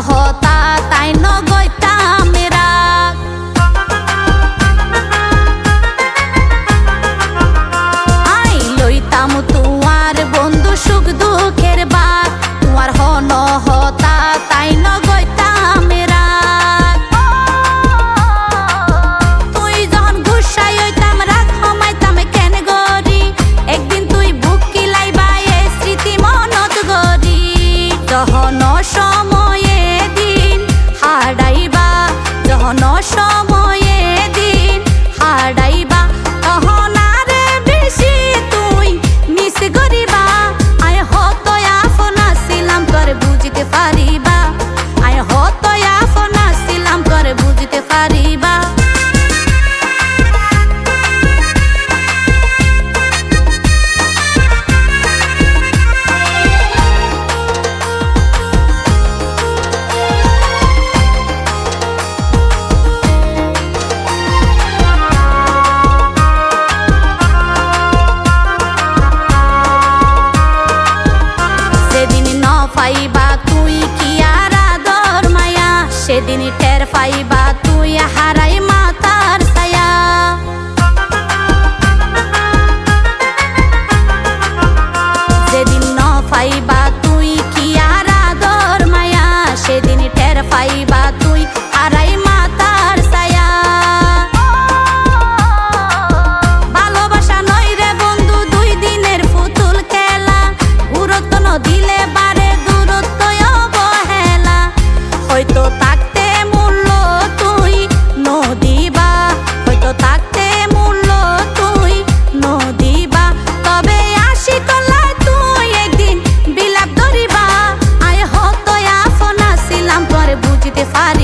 হতা তাই নগৈতাম রাগ। আই লইতাম তোমার বন্ধু সুখ দুঃখের বাত, তোমার হন হতা তাই নগৈতাম রাগ। তুই যখন গুসাই হইতাম রাগ হমাইতাম কেন গরি, একদিন তুই বুক কিলাইবা এ স্মৃতি মনত গরি। যখন সময়ে দিন হারাইবা, যখন সময়ে দিন হারাইবা, তখন আরে বেশি তুই মিস করিবা। আয় হত আপনা ছিলাম তোর বুঝতে পারিবা, আয় হত আপনা ছিলাম তোর বুঝতে পারিবা। পাইবা তুই কি আর আদর মায়া, সেদিন টের পাইবা তুই হারাই মাতার ছায়া। যেদিন ন পাইবা তুই কি আর আদর মায়া, সেদিন টের পাইবা তুই হারাই মাতার ছায়া। ভালোবাসা নয় রে বন্ধু দুই দিনের পুতুল খেলা, গুরুত্ব ন দিলে হয়তো থাকতে মূল্য তুই নদিবা, হয়তো থাকতে মূল্য তুই নদিবা, তবে আশি কলায় তুই একদিন বিলাপ ধরিবা। আয় হতো আপনা ছিলাম তোর বুঝতে পারি।